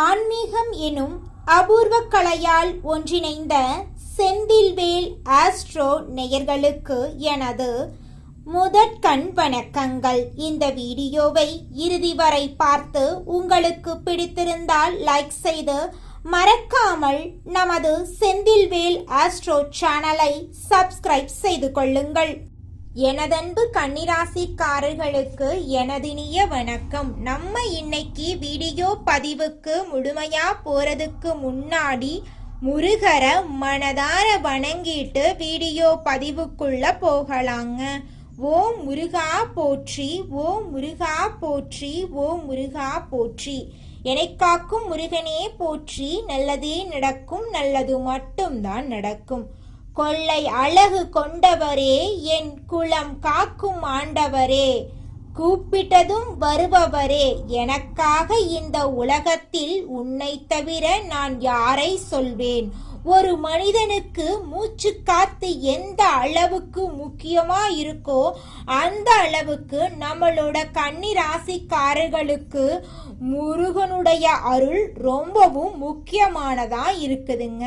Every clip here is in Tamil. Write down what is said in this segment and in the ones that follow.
ஆன்மீகம் எனும் அபூர்வ கலையால் ஒன்றிணைந்த செந்தில்வேல் ஆஸ்ட்ரோ நேயர்களுக்கு எனது முதற்கண் வணக்கங்கள். இந்த வீடியோவை இறுதி வரை பார்த்து உங்களுக்கு பிடித்திருந்தால் லைக் செய்து மறக்காமல் நமது செந்தில்வேல் ஆஸ்ட்ரோ சேனலை சப்ஸ்கிரைப் செய்து கொள்ளுங்கள். எனதன்பு கன்னிராசிக்காரர்களுக்கு எனதினிய வணக்கம். நம்ம இன்னைக்கு வீடியோ பதிவுக்கு முழுமையா போறதுக்கு முன்னாடி முருகர மனதார வணங்கிட்டு வீடியோ பதிவுக்குள்ள போகலாங்க. ஓம் முருகா போற்றி, ஓம் முருகா போற்றி, ஓம் முருகா போற்றி. என்னை காக்கும் முருகனே போற்றி. நல்லதே நடக்கும், நல்லது மட்டும்தான் நடக்கும். கொள்ளை அழகு கொண்டவரே, என் குலம் காக்கும் ஆண்டவரே, கூப்பிட்டதும் வருபவரே, எனக்காக இந்த உலகத்தில் உன்னை தவிர நான் யாரை சொல்வேன்? ஒரு மனிதனுக்கு மூச்சு காத்து எந்த அளவுக்கு முக்கியமா இருக்கோ அந்த அளவுக்கு நம்மளோட கன்னி ராசிக்காரர்களுக்கு முருகனுடைய அருள் ரொம்பவும் முக்கியமானதா இருக்குதுங்க.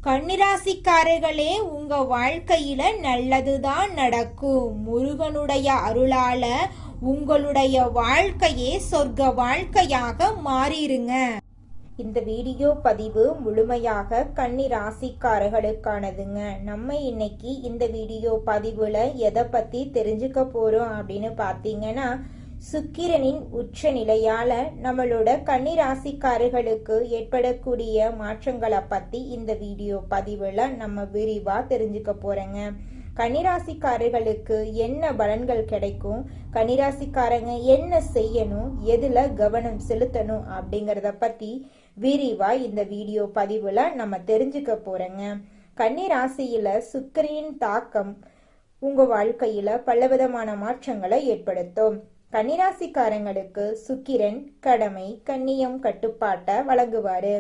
கன்னிராசிக்காரர்களே, உங்க வாழ்க்கையில நல்லதுதான் நடக்கும். முருகனுடைய அருளால உங்களுடைய வாழ்க்கையே சொர்க்க வாழ்க்கையாக மாறிடுங்க. இந்த வீடியோ பதிவு முழுமையாக கன்னிராசிக்காரர்களுக்கானதுங்க. நம்ம இன்னைக்கு இந்த வீடியோ பதிவுல எதை பத்தி தெரிஞ்சுக்க போறோம் அப்படின்னு பாத்தீங்கன்னா, சுக்கிரனின் உச்ச நிலையால நம்மளோட கன்னிராசிக்காரர்களுக்கு ஏற்படக்கூடிய மாற்றங்களை பத்தி இந்த வீடியோ பதிவுல நம்ம விரிவா தெரிஞ்சுக்க போறோங்க. கன்னிராசிக்காரர்களுக்கு என்ன பலன்கள் கிடைக்கும், கன்னிராசிக்காரங்க என்ன செய்யணும், எதுல கவனம் செலுத்தணும் அப்படிங்கறத பத்தி விரிவா இந்த வீடியோ பதிவுல நம்ம தெரிஞ்சுக்க போறோங்க. கன்னிராசியில சுக்கிரனின் தாக்கம் உங்க வாழ்க்கையில பலவிதமான மாற்றங்களை ஏற்படுத்தும். கன்னிராசிக்காரங்களுக்கு சுக்கிரன் கடமை, கண்ணியம், கட்டுப்பாட்டை வழங்குவாரு.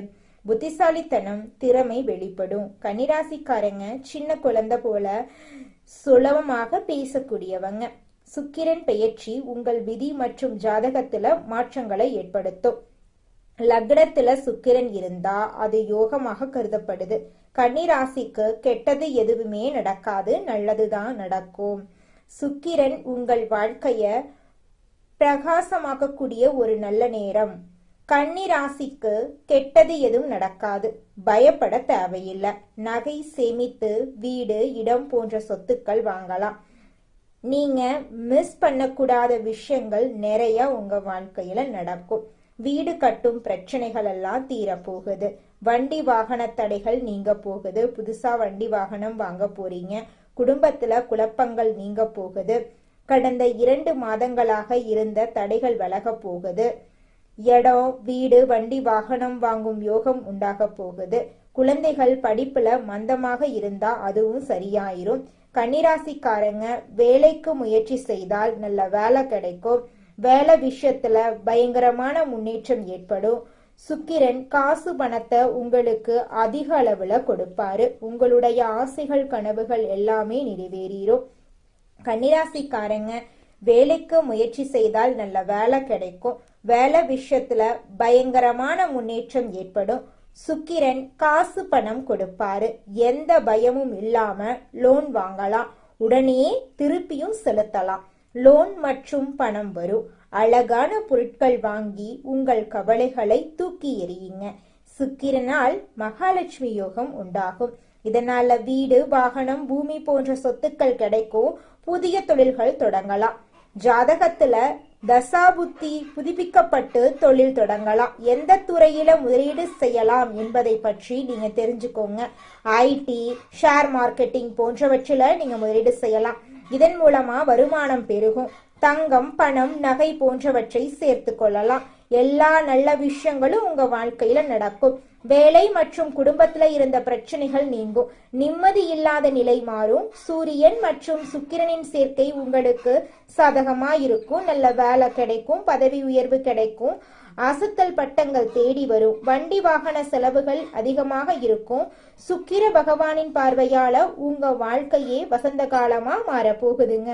புத்திசாலித்தனம், திறமை வெளிப்படும். கன்னிராசிக்காரங்க சின்ன குழந்தை போல சுலபமாக பேசக்கூடியவங்க. சுக்கிரன் பெயர்ச்சி உங்கள் விதி மற்றும் ஜாதகத்துல மாற்றங்களை ஏற்படுத்தும். லக்னத்துல சுக்கிரன் இருந்தா அது யோகமாக கருதப்படுது. கன்னிராசிக்கு கெட்டது எதுவுமே நடக்காது, நல்லதுதான் நடக்கும். சுக்கிரன் உங்கள் வாழ்க்கைய பிரகாசமாக்கக்கூடிய ஒரு நல்ல நேரம். கன்னிராசிக்கு கெட்டது எதுவும் நடக்காது, பயப்பட தேவையில்லை. நகை சேமித்து வீடு, இடம் போன்ற சொத்துக்கள் வாங்கலாம். நீங்க மிஸ் பண்ணக்கூடாத விஷயங்கள் நிறைய உங்க வாழ்க்கையில நடக்கும். வீடு கட்டும் பிரச்சனைகள் எல்லாம் தீரப்போகுது. வண்டி வாகன தடைகள் நீங்க போகுது. புதுசா வண்டி வாகனம் வாங்க போறீங்க. குடும்பத்துல குழப்பங்கள் நீங்க போகுது. கடந்த 2 மாதங்களாக இருந்த தடைகள் விலக போகுது. இடம், வீடு, வண்டி வாகனம் வாங்கும் யோகம் உண்டாக போகுது. குழந்தைகள் படிப்புல மந்தமாக இருந்தா அதுவும் சரியாயிரும். கன்னிராசிக்காரங்க வேலைக்கு முயற்சி செய்தால் நல்ல வேலை கிடைக்கும். வேலை விஷயத்துல பயங்கரமான முன்னேற்றம் ஏற்படும். சுக்கிரன் காசு பணத்தை உங்களுக்கு அதிக அளவுல கொடுப்பாரு. உங்களுடைய ஆசைகள், கனவுகள் எல்லாமே நிறைவேறும். கன்னிராசிக்காரங்க வேலைக்கு முயற்சி செய்தால் நல்ல வேலை கிடைக்கும். வேலை விஷயத்துல பயங்கரமான முன்னேற்றம் ஏற்படும். சுக்கிரன் காசு பணம் கொடுப்பாரு. எந்த பயமும் இல்லாம லோன் வாங்கலாம். உடனே திருப்பியும் செலுத்தலாம். லோன் மற்றும் பணம் வரும். அழகான பொருட்கள் வாங்கி உங்கள் கவலைகளை தூக்கி எறியுங்க. சுக்கிரனால் மகாலட்சுமி யோகம் உண்டாகும். இதனால வீடு, வாகனம், பூமி போன்ற சொத்துக்கள் கிடைக்கும். புதிய தொழில்கள் தொடங்கலாம். ஜாதகத்துல தசாபுத்தி புதுப்பிக்கப்பட்டு தொழில் தொடங்கலாம். எந்த துறையில முதலீடு செய்யலாம் என்பதை பற்றி நீங்க தெரிஞ்சுக்கோங்க. ஐடி, ஷேர் மார்க்கெட்டிங் போன்றவற்றில நீங்க முதலீடு செய்யலாம். இதன் மூலமா வருமானம் பெருகும். தங்கம், பணம், நகை போன்றவற்றை சேர்த்து கொள்ளலாம். எல்லா நல்ல விஷயங்களும் உங்க வாழ்க்கையில நடக்கும். வேலை மற்றும் குடும்பத்துல இருந்த பிரச்சனைகள் நீங்கும். நிம்மதி இல்லாத நிலை மாறும். சூரியன் மற்றும் சுக்கிரனின் சேர்க்கை உங்களுக்கு சாதகமா இருக்கும். நல்ல வேலை கிடைக்கும். பதவி உயர்வு கிடைக்கும். அசத்தல் பட்டங்கள் தேடி வரும். வண்டி வாகன செலவுகள் அதிகமாக இருக்கும். சுக்கிர பகவானின் பார்வையால உங்க வாழ்க்கையே வசந்த காலமா மாறப்போகுதுங்க.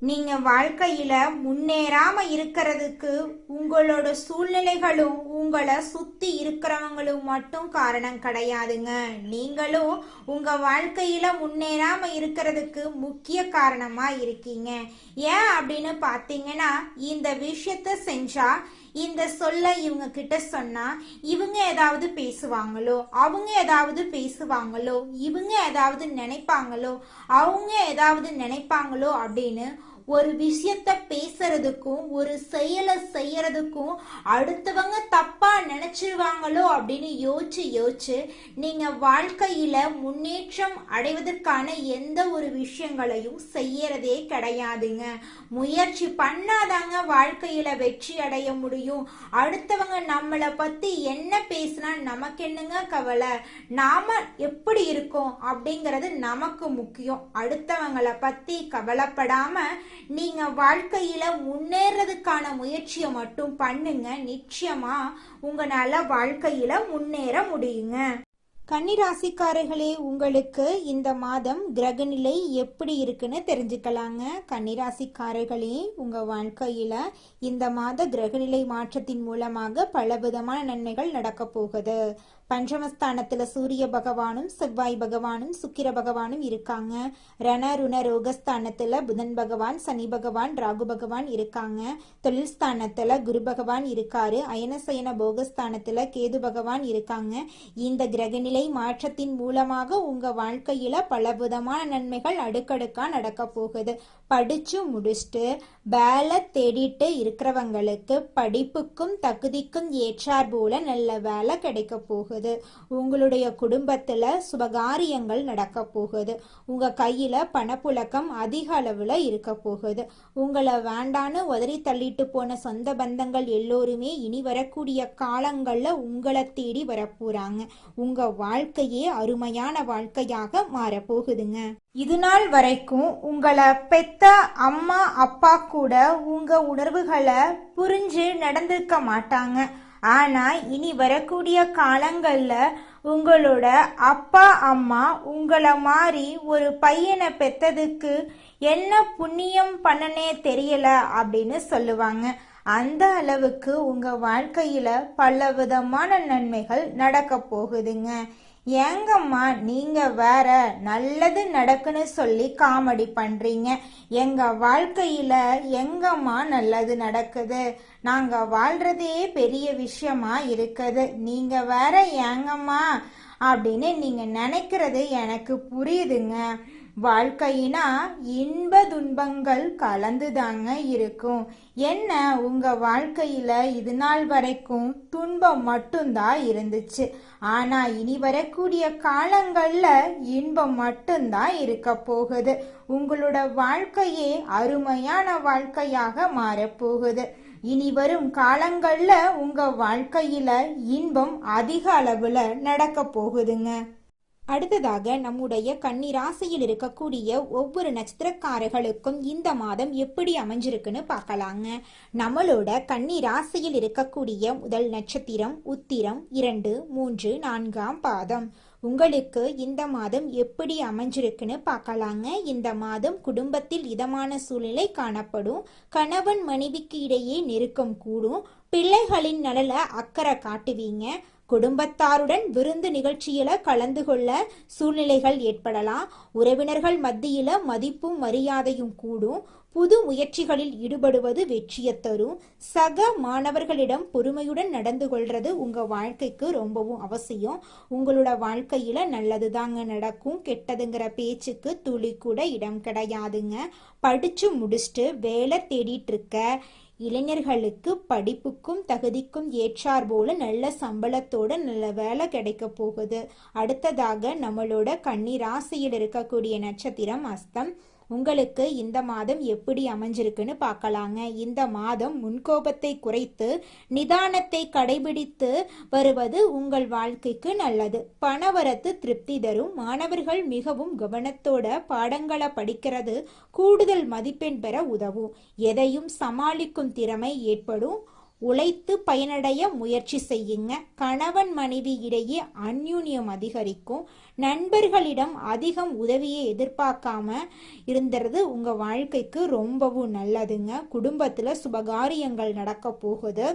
நீங்க வாழ்க்கையில முன்னேறாம இருக்கிறதுக்கு உங்களோட சூழ்நிலைகளும் உங்களை சுத்தி இருக்கிறவங்களும் மட்டும் காரணம் கிடையாதுங்க. நீங்களும் உங்க வாழ்க்கையில முன்னேறாம இருக்கிறதுக்கு முக்கிய காரணமா இருக்கீங்க. ஏன் அப்படின்னு பாத்தீங்கன்னா, இந்த விஷயத்த செஞ்சா, இந்த சொல்ல இவங்க கிட்ட சொன்னா இவங்க ஏதாவது பேசுவாங்களோ, அவங்க ஏதாவது பேசுவாங்களோ, இவங்க ஏதாவது நினைப்பாங்களோ, அவங்க ஏதாவது நினைப்பாங்களோ அப்படின்னு ஒரு விஷயத்த பேசுறதுக்கும் ஒரு செயலை செய்யறதுக்கும் அடுத்தவங்க தப்பா நினைச்சிருவாங்களோ அப்படின்னு யோசிச்சு யோசிச்சு நீங்க வாழ்க்கையில முன்னேற்றம் அடைவதற்கான எந்த ஒரு விஷயங்களையும் செய்யறதே கிடையாதுங்க. முயற்சி பண்ணாதாங்க வாழ்க்கையில வெற்றி அடைய முடியும். அடுத்தவங்க நம்மளை பத்தி என்ன பேசினா நமக்கு என்னங்க கவலை? நாம எப்படி இருக்கோம் அப்படிங்கிறது நமக்கு முக்கியம். அடுத்தவங்களை பத்தி கவலைப்படாம நீங்க வாழ்க்கையில முன்னேறதுக்கான முயற்சியை மட்டும் பண்ணுங்க. நிச்சயமா உங்களால வாழ்க்கையில முன்னேற முடியுங்க. கன்னிராசிக்காரர்களே, உங்களுக்கு இந்த மாதம் கிரகநிலை எப்படி இருக்குன்னு தெரிஞ்சுக்கலாங்க. கன்னிராசிக்காரர்களே, உங்க வாழ்க்கையில இந்த மாத கிரகநிலை மாற்றத்தின் மூலமாக பலவிதமான நன்மைகள் நடக்க போகுது. பஞ்சமஸ்தானத்துல சூரிய பகவானும் செவ்வாய் பகவானும் சுக்கிர பகவானும் இருக்காங்க. ரணருண ரோகஸ்தானத்துல புதன் பகவான், சனி பகவான், ராகு பகவான் இருக்காங்க. தொழில் ஸ்தானத்துல குரு பகவான் இருக்காரு. அயனசயன போகஸ்தானத்துல கேது பகவான் இருக்காங்க. இந்த கிரகநிலை மாற்றத்தின் மூலமாக உங்க வாழ்க்கையில பலவிதமான நன்மைகள் அடுக்கடுக்கா நடக்க போகுது. படிச்சு முடிச்சுட்டு வேலை தேடிட்டு இருக்கிறவங்களுக்கு படிப்புக்கும் தகுதிக்கும் ஏற்றார் போல நல்ல வேலை கிடைக்க போகுது. உங்களுடைய குடும்பத்துல சுபகாரியங்கள் நடக்க போகுது. உங்க கையில பணப்புழக்கம் அதிக அளவுல இருக்க போகுது. உங்களை வேண்டான்னு உதறி தள்ளிட்டு போன சொந்த பந்தங்கள் எல்லோருமே இனி வரக்கூடிய காலங்கள்ல உங்களை தேடி வரப்போறாங்க. உங்க வாழ்க்கையே அருமையான வாழ்க்கையாக மாறப்போகுதுங்க. இது நாள் வரைக்கும் உங்களை பெத்த அம்மா அப்பா கூட உங்க உணர்வுகளை புரிஞ்சு நடந்திருக்க மாட்டாங்க. ஆனா இனி வரக்கூடிய காலங்கள்ல உங்களோட அப்பா அம்மா உங்களை மாதிரி ஒரு பையனை பெத்ததுக்கு என்ன புண்ணியம் பண்ணனே தெரியல அப்படின்னு சொல்லுவாங்க. அந்த அளவுக்கு உங்க வாழ்க்கையில பல விதமான நன்மைகள் நடக்க போகுதுங்க. ஏங்கம்மா நீங்க வேற நல்லது நடக்குன்னு சொல்லி காமெடி பண்றீங்க? எங்க வாழ்க்கையில எங்கம்மா நல்லது நடக்குது? நாங்க வாழ்றதே பெரிய விஷயமா இருக்குது. நீங்க வேற ஏங்கம்மா அப்படின்னு நீங்க நினைக்கிறது எனக்கு புரியுதுங்க. வாழ்க்கையினா இன்ப துன்பங்கள் கலந்துதாங்க இருக்கும். என்ன உங்க வாழ்க்கையில இது நாள் வரைக்கும் துன்பம் மட்டும்தான் இருந்துச்சு. ஆனா இனி வரக்கூடிய காலங்கள்ல இன்பம் மட்டும்தான் இருக்க போகுது. உங்களோட வாழ்க்கையே அருமையான வாழ்க்கையாக மாறப்போகுது. இனி வரும் காலங்கள்ல உங்க வாழ்க்கையில இன்பம் அதிக அளவுல நடக்க போகுதுங்க. அடுத்ததாக நம்முடைய கன்னி ராசியில் இருக்கக்கூடிய ஒவ்வொரு நட்சத்திரக்காரர்களுக்கும் இந்த மாதம் எப்படி அமைஞ்சிருக்குன்னு பார்க்கலாங்க. நம்மளோட கன்னி ராசியில் இருக்கக்கூடிய முதல் நட்சத்திரம் உத்திரம், 2, 3, 4ஆம் பாதம். உங்களுக்கு இந்த மாதம் எப்படி அமைஞ்சிருக்குன்னு பார்க்கலாங்க. இந்த மாதம் குடும்பத்தில் இதமான சூழ்நிலை காணப்படும். கணவன் மனைவிக்கு இடையே நெருக்கம் கூடும். பிள்ளைகளின் நலல அக்கறை காட்டுவீங்க. குடும்பத்தாருடன் விருந்து நிகழ்ச்சியில கலந்து கொள்ள சூழ்நிலைகள் ஏற்படலாம். உறவினர்கள் மத்தியில மதிப்பும் மரியாதையும் கூடும். புது முயற்சிகளில் ஈடுபடுவது வெற்றியை தரும். சக மாணவர்களிடம் பொறுமையுடன் நடந்து கொள்றது உங்க வாழ்க்கைக்கு ரொம்பவும் அவசியம். உங்களோட வாழ்க்கையில நல்லது தாங்க நடக்கும். கெட்டதுங்கிற பேச்சுக்கு துளி கூட இடம் கிடையாதுங்க. படிச்சு முடிச்சுட்டு வேலை தேடிட்டு இருக்க இளைஞர்களுக்கு படிப்புக்கும் தகுதிக்கும் ஏற்றார் போல நல்ல சம்பளத்தோட நல்ல வேலை கிடைக்க போகுது. அடுத்ததாக நம்மளோட கன்னி ராசியில் இருக்கக்கூடிய நட்சத்திரம் அஸ்தம். உங்களுக்கு இந்த மாதம் எப்படி அமைஞ்சிருக்குன்னு பார்க்கலாங்க. இந்த மாதம் முன்கோபத்தை குறைத்து நிதானத்தை கடைபிடித்து வருவது உங்கள் வாழ்க்கைக்கு நல்லது. பணவரத்து திருப்தி தரும். மாணவர்கள் மிகவும் கவனத்தோட பாடங்களை படிக்கிறது கூடுதல் மதிப்பெண் பெற உதவும். எதையும் சமாளிக்கும் திறமை ஏற்படும். உழைத்து பயனடைய முயற்சி செய்யுங்க. கணவன் மனைவி இடையே அந்யூன்யம் அதிகரிக்கும். நண்பர்களிடம் அதிகம் உதவியை எதிர்பார்க்காம இருந்துறது உங்க வாழ்க்கைக்கு ரொம்பவும் நல்லதுங்க. குடும்பத்துல சுபகாரியங்கள் நடக்க போகுது.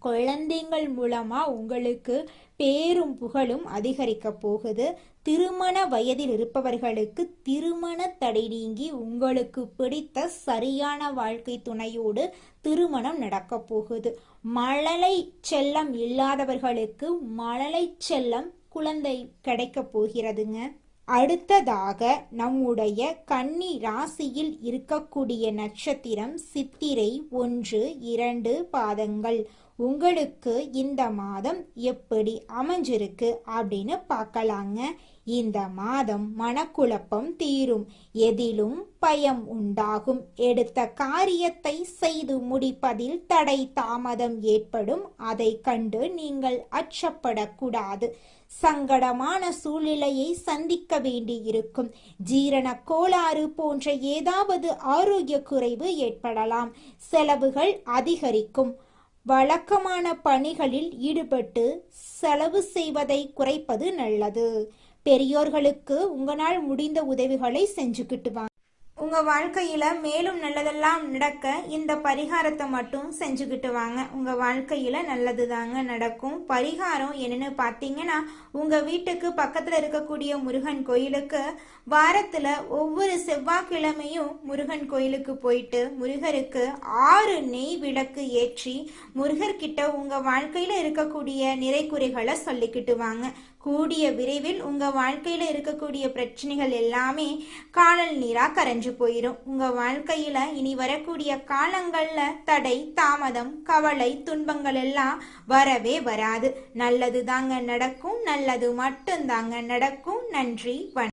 குழந்தைகள் மூலமா உங்களுக்கு பேரும் புகழும் அதிகரிக்க போகுது. திருமண வயதில் இருப்பவர்களுக்கு திருமண தடை நீங்கி உங்களுக்கு பிடித்த சரியான வாழ்க்கை துணையோடு திருமணம் நடக்க போகுது. மழலை செல்லம் இல்லாதவர்களுக்கு மழலை செல்லம் குழந்தை கிடைக்க போகிறதுங்க. அடுத்ததாக நம்முடைய கன்னி ராசியில் இருக்கக்கூடிய நட்சத்திரம் சித்திரை 1, 2 பாதங்கள். உங்களுக்கு இந்த மாதம் எப்படி அமைஞ்சிருக்கு அப்படின்னு பார்க்கலாங்க. இந்த மாதம் மனக்குழப்பம் தீரும், எதிலும் பயம் உண்டாகும், எடுத்த காரியத்தை செய்து முடிப்பதில் தடை தாமதம் ஏற்படும். அதை கண்டு நீங்கள் அச்சப்படக்கூடாது. சங்கடமான சூழ்நிலையை சந்திக்க வேண்டியிருக்கும். ஜீரண கோளாறு போன்ற ஏதாவது ஆரோக்கிய குறைவு ஏற்படலாம். செலவுகள் அதிகரிக்கும். வழக்கமான பணிகளில் ஈடுபட்டு செலவு செய்வதை குறைப்பது நல்லது. பெரியோர்களுக்கு உங்களால் முடிந்த உதவிகளை செஞ்சுக்கிட்டு வாங்க. உங்க வாழ்க்கையில மேலும் நல்லதெல்லாம் நடக்க இந்த பரிகாரத்தை மட்டும் செஞ்சுக்கிட்டு வாங்க. உங்க வாழ்க்கையில நல்லது தாங்க நடக்கும். பரிகாரம் என்னன்னு பார்த்தீங்கன்னா, உங்க வீட்டுக்கு பக்கத்துல இருக்கக்கூடிய முருகன் கோயிலுக்கு வாரத்துல ஒவ்வொரு செவ்வாய்க்கிழமையும் முருகன் கோயிலுக்கு போயிட்டு முருகருக்கு 6 நெய் விளக்கு ஏற்றி முருகர்கிட்ட உங்க வாழ்க்கையில இருக்கக்கூடிய நிறைகுறைகளை சொல்லிக்கிட்டு வாங்க. கூடிய விரைவில் உங்க வாழ்க்கையில இருக்கக்கூடிய பிரச்சனைகள் எல்லாமே காணல் நீரா கரைஞ்சு போயிடும். உங்க வாழ்க்கையில இனி வரக்கூடிய காலங்கள்ல தடை தாமதம் கவலை துன்பங்கள் எல்லாம் வரவே வராது. நல்லது தாங்க நடக்கும். நல்லது மட்டும் தாங்க நடக்கும். நன்றி.